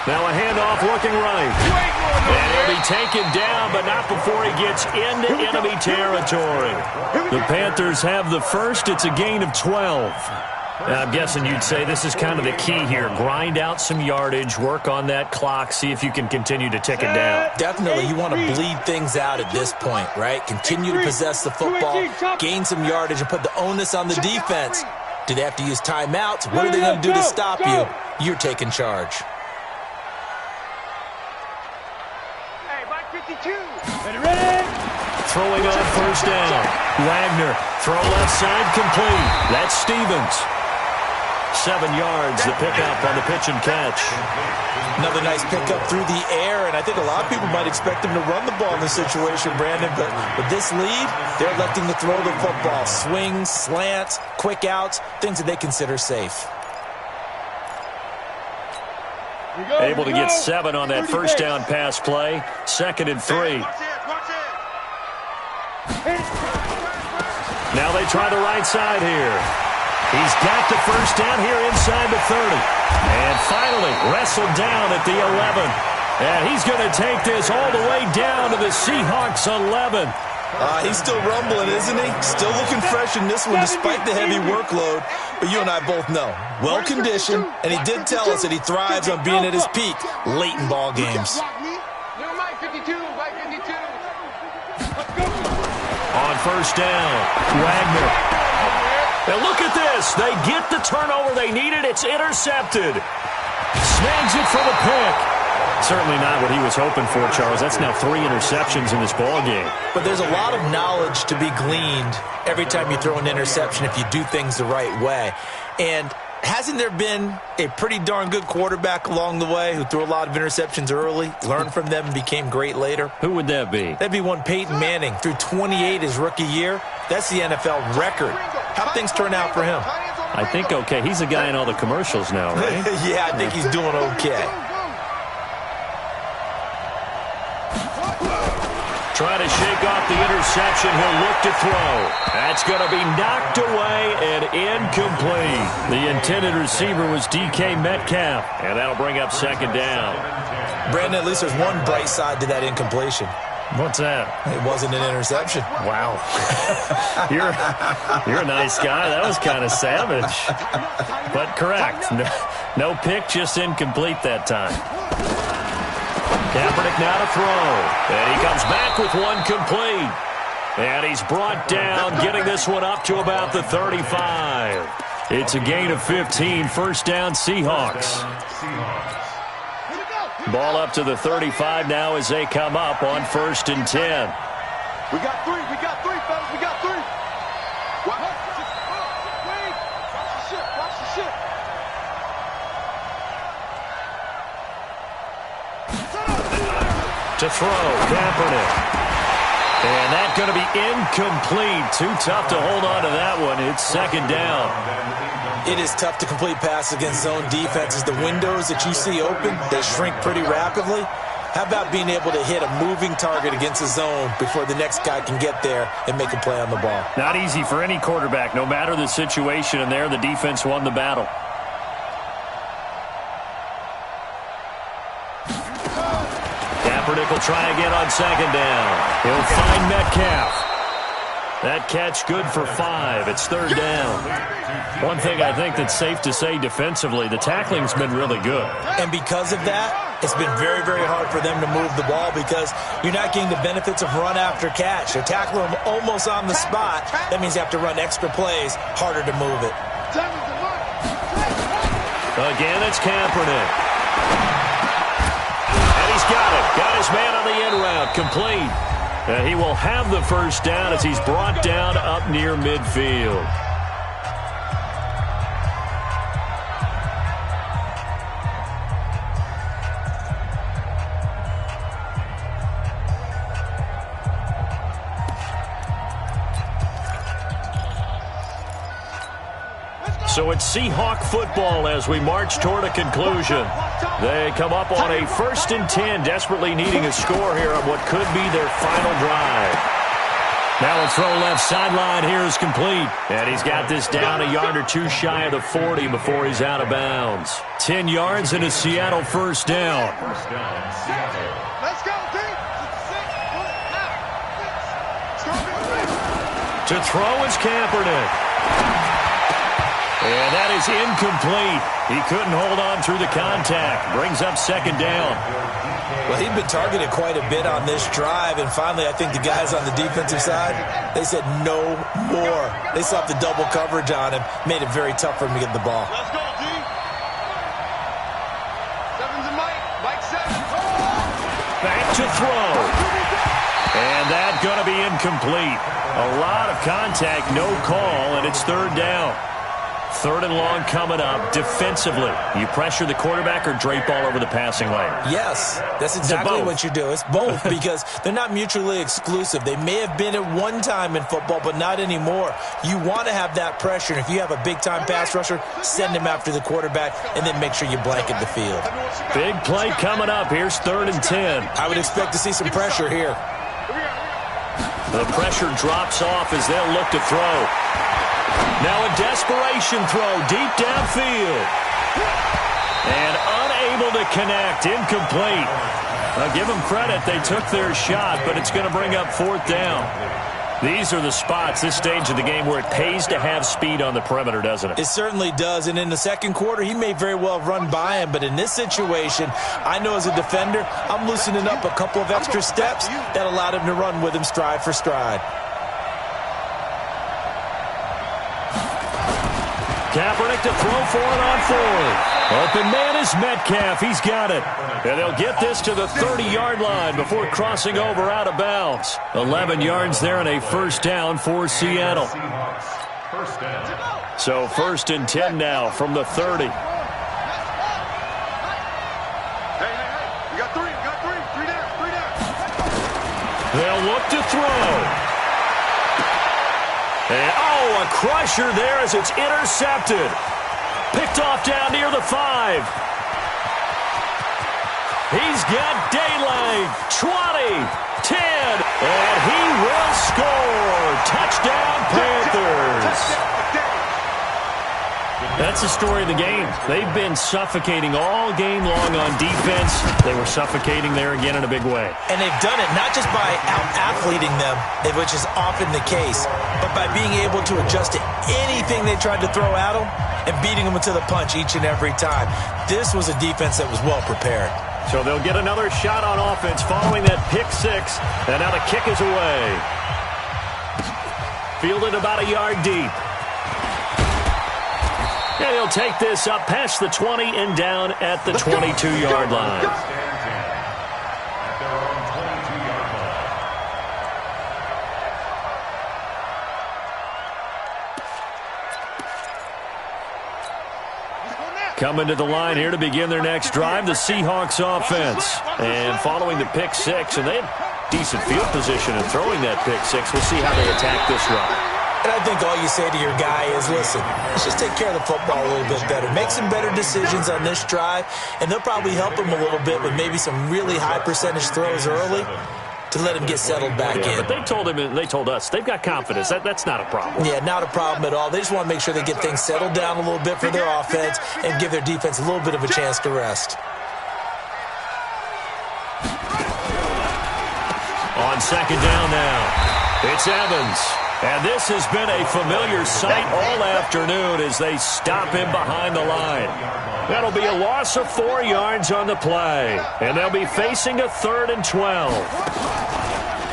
[SPEAKER 2] Now a handoff looking right. And he'll be taken down, but not before he gets into enemy territory. The Panthers have the first. It's a gain of 12. Now, I'm guessing you'd say this is kind of the key here. Grind out some yardage, work on that clock, see if you can continue to tick it down.
[SPEAKER 6] Definitely, you want to bleed things out at this point, right? Continue to possess the football, gain some yardage, and put the onus on the defense. Do they have to use timeouts? What are they going to do to stop you? You're taking charge.
[SPEAKER 2] Throwing on 1st down. Wagner, throw left side complete. That's Stevens. 7 yards, the pickup on the pitch and catch.
[SPEAKER 6] Another nice pickup through the air, and I think a lot of people might expect him to run the ball in this situation, Brandon, but with this lead, they're electing to throw the football. Swings, slants, quick outs, things that they consider safe.
[SPEAKER 2] Able to get 7 on that 1st down pass play. 2nd and 3. Now they try the right side here. He's got the first down here inside the 30. And finally wrestled down at the 11. And he's going to take this all the way down to the Seahawks 11.
[SPEAKER 6] He's still rumbling, isn't he? Still looking fresh in this one despite the heavy workload. But you and I both know, well-conditioned, and he did tell us that he thrives on being at his peak late in ball games.
[SPEAKER 2] On first down, Wagner. Now look at this. They get the turnover they needed. It's intercepted. Snags it for the pick. Certainly not what he was hoping for, Charles. That's now 3 interceptions in this ball game.
[SPEAKER 6] But there's a lot of knowledge to be gleaned every time you throw an interception if you do things the right way. And hasn't there been a pretty darn good quarterback along the way who threw a lot of interceptions early, learned from them, and became great later?
[SPEAKER 2] Who would that be?
[SPEAKER 6] That'd be one Peyton Manning. Threw 28 his rookie year. That's the NFL record. How'd things turn out for him?
[SPEAKER 2] I think okay. He's a guy in all the commercials now, right?
[SPEAKER 6] Yeah, I think he's doing okay.
[SPEAKER 2] Trying to shake off the interception. He'll look to throw. That's going to be knocked away and incomplete. The intended receiver was DK Metcalf, and that'll bring up second down.
[SPEAKER 6] Brandon, at least there's one bright side to that incompletion.
[SPEAKER 2] What's that?
[SPEAKER 6] It wasn't an interception.
[SPEAKER 2] Wow. You're a nice guy. That was kind of savage. But correct. No pick, just incomplete that time. Kaepernick now to throw. And he comes back with one complete. And he's brought down, getting this one up to about the 35. It's a gain of 15. First down, Seahawks. Ball up to the 35 now as they come up on 1st and 10.
[SPEAKER 3] We got 3, fellas, we got 3. Watch the ship.
[SPEAKER 2] To throw, Kaepernick. And that's going to be incomplete. Too tough to hold on to that one. It's second down.
[SPEAKER 6] It is tough to complete passes against zone defenses. The windows that you see open, they shrink pretty rapidly. How about being able to hit a moving target against a zone before the next guy can get there and make a play on the ball?
[SPEAKER 2] Not easy for any quarterback, no matter the situation. And there, the defense won the battle. Kaepernick will try again on second down. He'll find Metcalf. That catch good for 5. It's third down. One thing I think that's safe to say defensively, the tackling's been really good.
[SPEAKER 6] And because of that, it's been very, very hard for them to move the ball because you're not getting the benefits of run after catch. They're tackling them almost on the spot. That means you have to run extra plays, harder to move it.
[SPEAKER 2] Again, it's Kaepernick. And he's got it. Got his man on the end route. Complete. He will have the first down as he's brought down up near midfield. So it's Seahawk football as we march toward a conclusion. They come up on a 1st and 10, desperately needing a score here on what could be their final drive. Now a throw left sideline here is complete. And he's got this down a yard or two shy of the 40 before he's out of bounds. 10 yards and a Seattle first down.
[SPEAKER 3] Let's go, team.
[SPEAKER 2] To throw is Kaepernick. And that is incomplete. He couldn't hold on through the contact. Brings up second down.
[SPEAKER 6] Well, he'd been targeted quite a bit on this drive, and finally I think the guys on the defensive side, they said no more. They slapped the double coverage on him, made it very tough for him to get the ball.
[SPEAKER 3] Let's go, D. 7's a Mike 7.
[SPEAKER 2] Back to throw. And that's going to be incomplete. A lot of contact, no call, and it's third down. 3rd and long coming up. Defensively, you pressure the quarterback or drape all over the passing lane?
[SPEAKER 6] Yes, that's exactly what you do. It's both because they're not mutually exclusive. They may have been at one time in football, but not anymore. You want to have that pressure. And if you have a big-time pass rusher, send him after the quarterback and then make sure you blanket the field.
[SPEAKER 2] Big play coming up. Here's 3rd and 10.
[SPEAKER 6] I would expect to see some pressure here.
[SPEAKER 2] The pressure drops off as they'll look to throw. Now a desperation throw deep downfield. And unable to connect. Incomplete. I'll give them credit. They took their shot, but it's going to bring up 4th down. These are the spots, this stage of the game, where it pays to have speed on the perimeter, doesn't it?
[SPEAKER 6] It certainly does, and in the second quarter, he may very well have run by him, but in this situation, I know as a defender, I'm loosening up a couple of extra steps that allowed him to run with him stride for stride.
[SPEAKER 2] Kaepernick to throw for it on 4th. Open man is Metcalf. He's got it. And they'll get this to the 30-yard line before crossing over out of bounds. 11 yards there and a 1st down for Seattle. So 1st and 10 now from the 30.
[SPEAKER 3] Hey, you got three. Three down.
[SPEAKER 2] They'll look to throw. And, a crusher there as it's intercepted. Picked off down near the 5. He's got daylight. 20, 10, and he will score. Touchdown, Panthers. That's the story of the game. They've been suffocating all game long on defense. They were suffocating there again in a big way.
[SPEAKER 6] And they've done it not just by out-athleting them, which is often the case, but by being able to adjust to anything they tried to throw at them and beating them to the punch each and every time. This was a defense that was well prepared.
[SPEAKER 2] So they'll get another shot on offense following that pick 6. And now the kick is away. Fielded about a yard deep. And he'll take this up past the 20 and down at the 22-yard line. Coming to the line here to begin their next drive, the Seahawks offense. And following the pick 6, and they had decent field position in throwing that pick 6. We'll see how they attack this run.
[SPEAKER 6] And I think all you say to your guy is, listen, let's just take care of the football a little bit better. Make some better decisions on this drive, and they'll probably help him a little bit with maybe some really high percentage throws early to let him get settled back in.
[SPEAKER 2] But they told him, and they told us, they've got confidence. That's not a problem.
[SPEAKER 6] Yeah, not a problem at all. They just want to make sure they get things settled down a little bit for their offense and give their defense a little bit of a chance to rest.
[SPEAKER 2] On 2nd down now, it's Evans. And this has been a familiar sight all afternoon as they stop him behind the line. That'll be a loss of 4 yards on the play. And they'll be facing a 3rd and 12.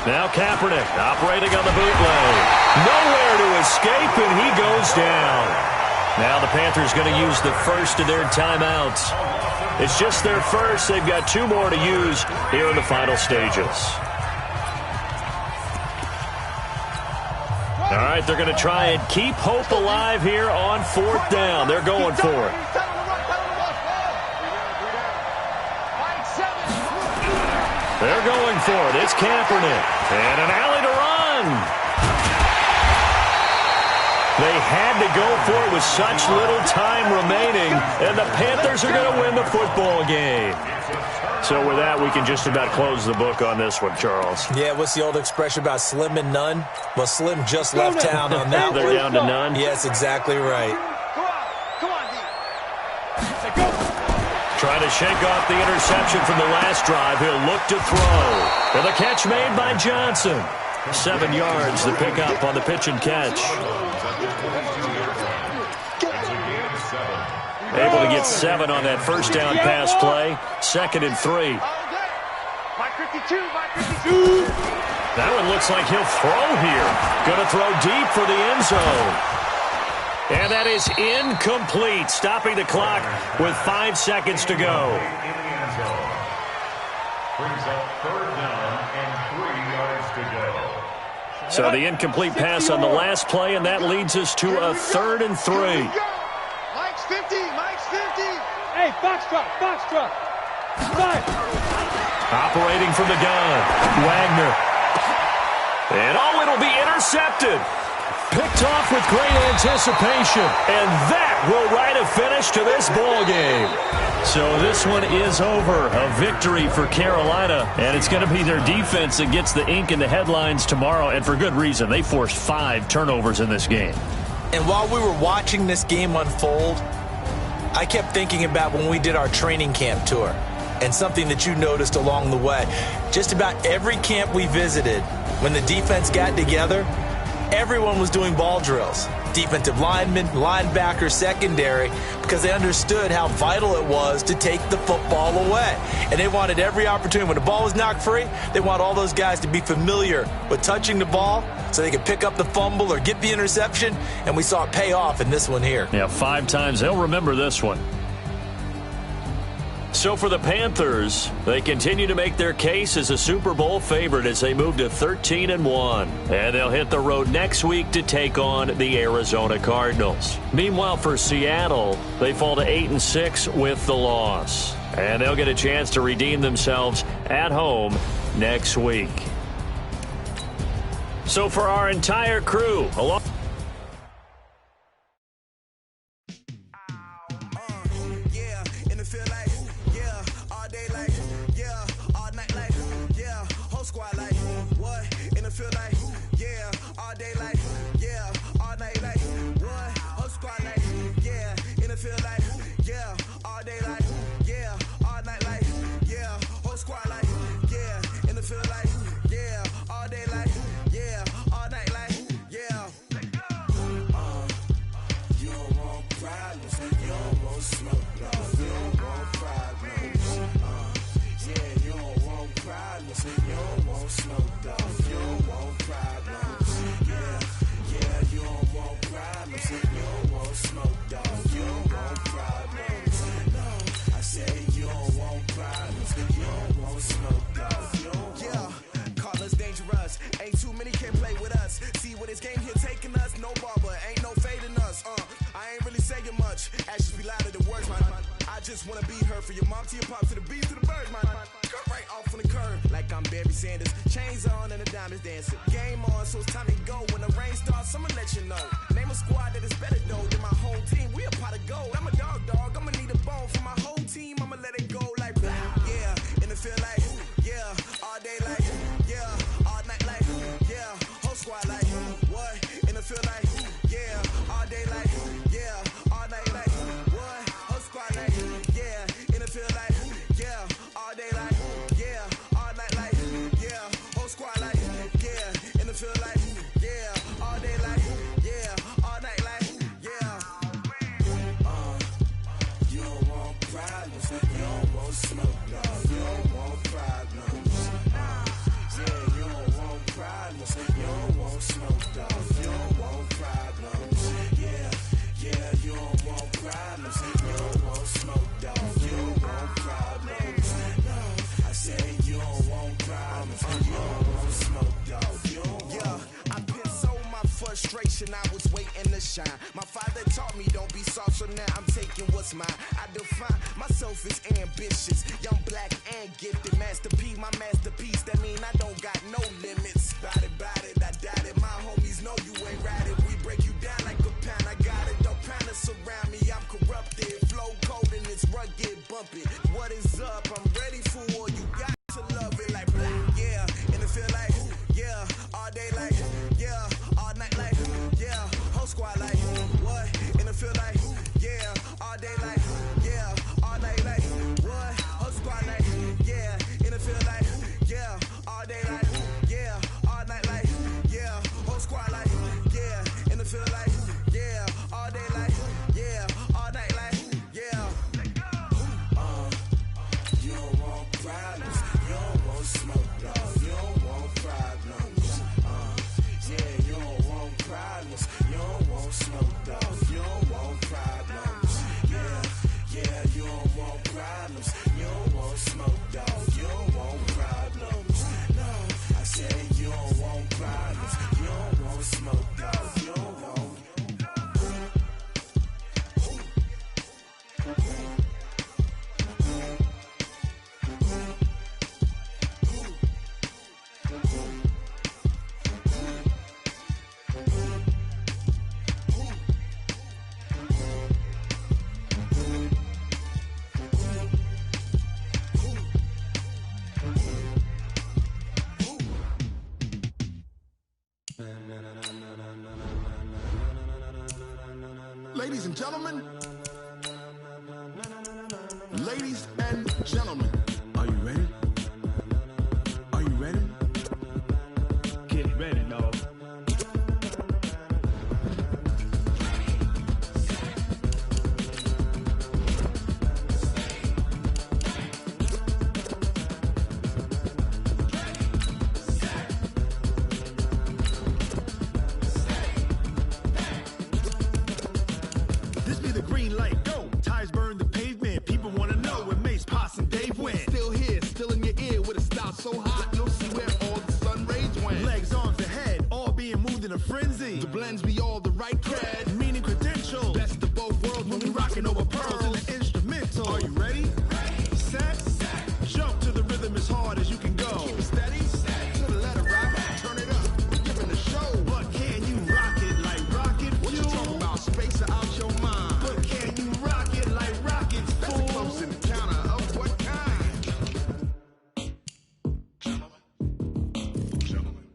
[SPEAKER 2] Now Kaepernick operating on the bootleg. Nowhere to escape, and he goes down. Now the Panthers going to use the first of their timeouts. It's just their first. They've got 2 more to use here in the final stages. All right, they're going to try and keep hope alive here on 4th down. They're going for it. They're going for it. It's Kaepernick. And an alley to run. They had to go for it with such little time remaining, and the Panthers are going to win the football game. So with that, we can just about close the book on this one, Charles.
[SPEAKER 6] Yeah, what's the old expression about slim and none? Well, Slim just left town on that one.
[SPEAKER 2] They're down to none?
[SPEAKER 6] Yes, exactly right.
[SPEAKER 3] Come on, D.
[SPEAKER 2] Trying to shake off the interception from the last drive. He'll look to throw. And the catch made by Johnson. 7 yards to pick up on the pitch and catch. Able to get 7 on that first down pass play. 2nd and 3.
[SPEAKER 3] Mike 52, Mike 52.
[SPEAKER 2] That one looks like he'll throw here. Going to throw deep for the end zone. And that is incomplete. Stopping the clock with 5 seconds to go.
[SPEAKER 5] Brings up 3rd down and 3 yards to go.
[SPEAKER 2] So the incomplete pass on the last play, and that leads us to a 3rd and 3.
[SPEAKER 3] Mike's 50, Mike's 50. Hey, Foxtrot. Right.
[SPEAKER 2] Operating from the gun, Wagner. And it'll be intercepted. Picked off with great anticipation. And that will write a finish to this ball game. So this one is over. A victory for Carolina. And it's going to be their defense that gets the ink in the headlines tomorrow. And for good reason. They forced 5 turnovers in this game.
[SPEAKER 6] And while we were watching this game unfold, I kept thinking about when we did our training camp tour. And something that you noticed along the way. Just about every camp we visited, when the defense got together, everyone was doing ball drills. Defensive linemen, linebackers, secondary, because they understood how vital it was to take the football away. And they wanted every opportunity. When the ball was knocked free, they want all those guys to be familiar with touching the ball so they could pick up the fumble or get the interception. And we saw it pay off in this one here.
[SPEAKER 2] Yeah, 5 times. They'll remember this one. So for the Panthers, they continue to make their case as a Super Bowl favorite as they move to 13-1. And they'll hit the road next week to take on the Arizona Cardinals. Meanwhile, for Seattle, they fall to 8-6 with the loss. And they'll get a chance to redeem themselves at home next week. So for our entire crew, along
[SPEAKER 7] I was waiting to shine. My father taught me don't be soft, so now I'm taking what's mine. I define myself as ambitious, young, black, and gifted. Master P, my masterpiece. That mean I don't got no limits. Bout it, I doubt it. My homies know you ain't ride it. We break you down like a pound. I got it. Don't pound us around me. I'm corrupted. Flow cold and it's rugged, bumpy. What is up? I'm ready for all you got to love it like black. Yeah, and it feel like yeah, all day like yeah, all night like yeah, whole squad like what? And it feel like yeah, all day like yeah, all night like what? Whole squad like yeah, and it feel like yeah, all day like yeah, all night like yeah, whole squad like yeah, and it feel like yeah, all day like yeah, all night like yeah. You don't want problems, you don't want smoke, dog. You don't want problems. Yeah, you don't want problems, you don't want smoke.
[SPEAKER 8] Ladies and gentlemen. Ladies and gentlemen. Are you ready? Are you ready?
[SPEAKER 3] Get ready, dog.
[SPEAKER 8] This be the green light, go. Tires burn the pavement. People want to know where Mace, Poss, and Dave went. Still here, still in your ear with a style so hot. You'll see where all the sun rays went. Legs, arms, and head, all being moved in a frenzy. The blends be all the right cred. Meaning credentials. Best of both worlds when we rockin' over pearls in the instrumental. Are you ready? Set. Jump to the rhythm as hard as you can go. Keep it steady. To the letter rock. Turn it up. We're giving a show. But can you rock it like rocket fuel? What you talking about? Space or out your mind? But can you rock it like rockets, fool? That's a close encounter of what kind?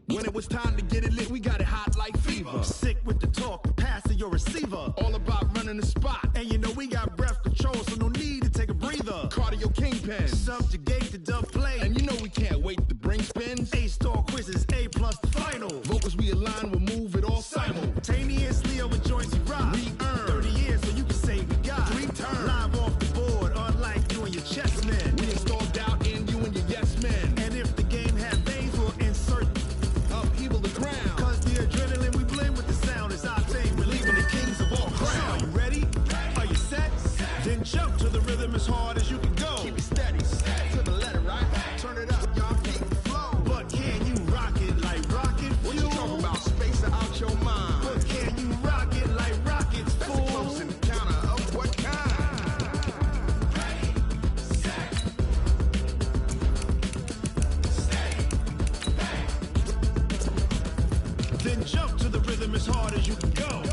[SPEAKER 8] When it was time to get it lit, we got it hot like fever. Sick with the talk, the pass to your receiver. All about running the spot. And you know we got breath control, so no need to take a breather. Cardio kingpin. Subjugate the dub play. And you know we can't wait to bring spins. A-star quizzes, A+ the final. Vocals we align, we'll move it all simultaneously over joints we rock. We earn 30 years, so you can say we got 3 turns. Live off the board, unlike you and your chess men. We install doubt in you and your yes men. And if the game had veins, we'll insert upheaval the ground. Cause the adrenaline we blend with the sound is our thing. We're leaving the kings of all crowns. Are you ready? Are you set? Then jump to the rhythm as hard as you can go. Keep it steady. To the letter, right? Turn it up, y'all keep the flow. But can you rock it like rocket fuel? What you talking about? Space or out your mind? But can you rock it like rockets, fool? That's a close encounter of what kind? Then jump to the rhythm as hard as you can go.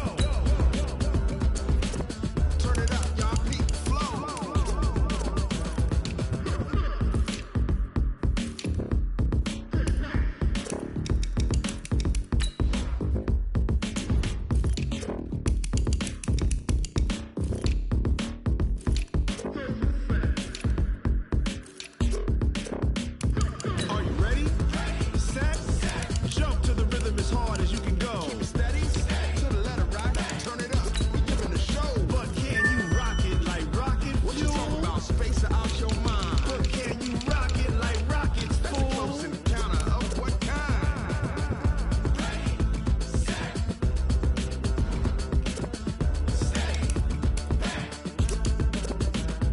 [SPEAKER 8] Turn it up, y'all peep the flow. Are you ready? Set. Jump to the rhythm as hard as you can go. Keep it steady. To the letter, right? Turn it up. We're giving a show. But can you rock it like rocket fuel? What you talking about? Space or out your mind? But can you rock it like rockets, fool? That's a close encounter of what kind?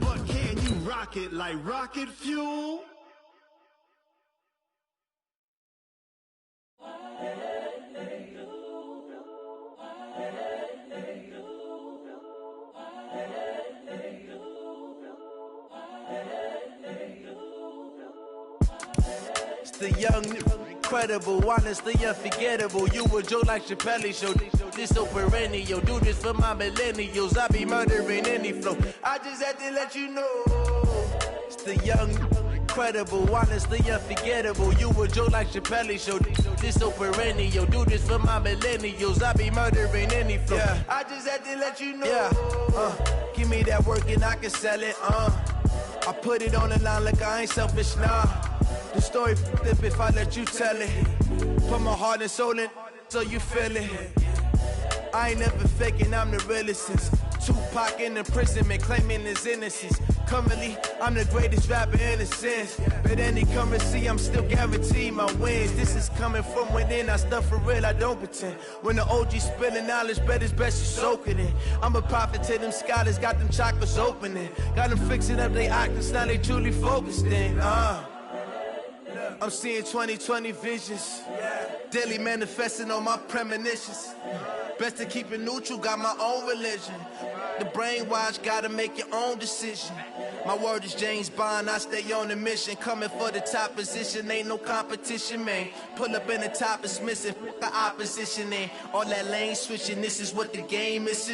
[SPEAKER 8] But can you rock it like rocket fuel?
[SPEAKER 9] It's the young, incredible, honestly unforgettable. You a Joe like Chappelle show. This so perennial. Do this for my millennials. I be murdering any flow. I just had to let you know. It's the young, incredible, honestly unforgettable. You a Joe like Chappelle show. This so perennial. Do this for my millennials. I be murdering any flow. Yeah. I just had to let you know. Yeah. Give me that work and I can sell it. I put it on the line like I ain't selfish, nah. The story flip if I let you tell it. Put my heart and soul in so you feel it. I ain't never faking, I'm the realest since Tupac in imprisonment, claiming his innocence. Currently, I'm the greatest rapper in a sense. But any currency, I'm still guaranteed my wins. This is coming from within, I stuff for real, I don't pretend. When the OG spilling knowledge, bet it's best you soak it in. I'm a prophet to them scholars, got them chakras opening. Got them fixing up they octaves, now they truly focused in. I'm seeing 2020 visions. Daily manifesting on my premonitions. Best to keep it neutral, got my own religion. The brainwash, gotta make your own decision. My word is James Bond, I stay on the mission. Coming for the top position, ain't no competition, man. Pull up in the top, it's missing, the opposition ain't. All that lane switching, this is what the game is.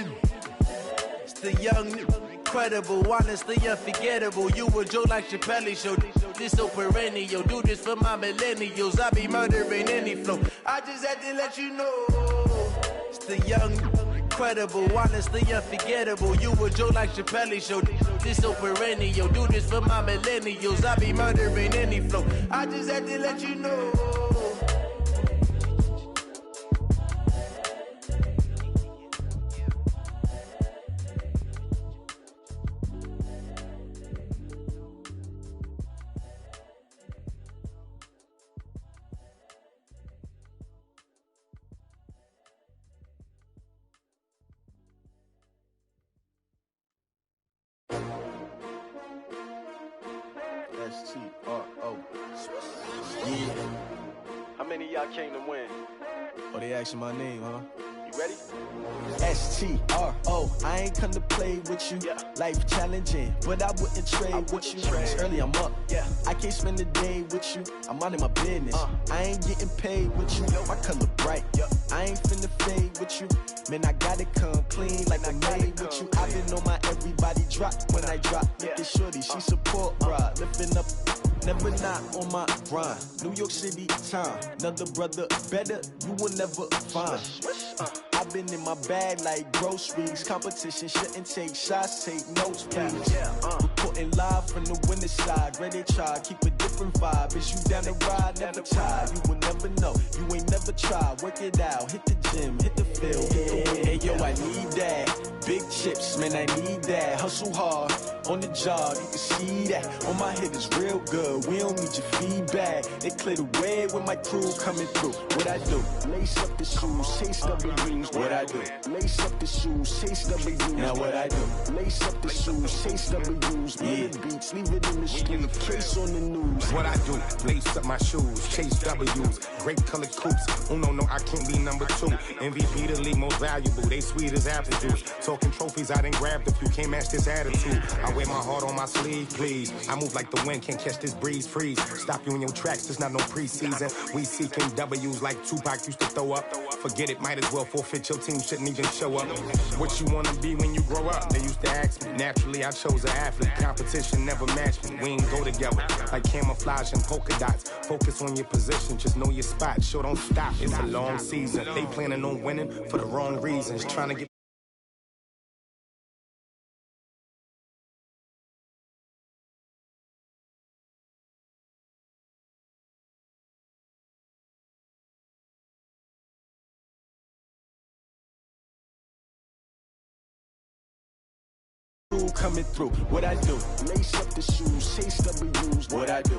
[SPEAKER 9] It's the young, incredible, honestly unforgettable. You a Joe like Chappelle show. This so perennial, do this for my millennials. I be murdering any flow. I just had to let you know. It's the young, incredible, honestly unforgettable. You a joke like Chappelle Show. This so perennial. Do this for my millennials. I be murdering any flow. I just had to let you know.
[SPEAKER 7] S-T-R-O. Yeah.
[SPEAKER 10] How many of y'all came to win?
[SPEAKER 7] Oh, they asking my name, huh?
[SPEAKER 10] You ready?
[SPEAKER 7] S-T-R-O. I ain't come to play with you.
[SPEAKER 10] Yeah.
[SPEAKER 7] Life challenging, but I wouldn't trade with you. It's early, I'm up.
[SPEAKER 10] Yeah.
[SPEAKER 7] I can't spend the day with you. I'm minding my business. I ain't getting paid with you. My color bright. I ain't finna fade with you. Man, I gotta come clean like I made with you. I've been on my everybody drop when I drop. Look at shorty, she support ride. Lifting up, never not on my grind. New York City time. Another brother better, you will never find. I've been in my bag like groceries. Competition shouldn't take shots, take notes, please. Reporting live from the winning side. Ready to try, keep a different vibe. Is you down the ride, never tired. You will never know, you ain't never tried. Work it out, hit the gym, hit the field, hit the wind. Hey yo, I need that. Big chips, man, I need that. Hustle hard, on the job, you can see that. On my head is real good, we don't need your feedback. They clear the way with my crew coming through. What I do? Lace up the shoes, chase W's. What I do? Lace up the shoes, chase W's. Now what I do? Lace up the shoes, chase W's. Yeah. Beats, leave it in the street, case on the news.
[SPEAKER 11] What I do? Lace up my shoes, chase W's. Great colored coops. Oh no, I can't be number 2. MVP the league most valuable. They sweet as apple juice. Talking trophies, I didn't grab the few. Can't match this attitude. I wear my heart on my sleeve, please. I move like the wind, can't catch this breeze. Freeze. Stop you in your tracks. There's not no preseason. We seeking W's like Tupac used to throw up. Forget it, might as well forfeit. Your team shouldn't even show up. What you wanna be when you grow up? They used to ask me. Naturally, I chose an athlete. Competition never matched me. We ain't go together like camouflage and polka dots. Focus on your position, just know your spot. Sure, don't stop. It's a long season. They planning on winning for the wrong reasons. Trying to get
[SPEAKER 7] coming through. What I do? Lace up the shoes, chase W's. What I do?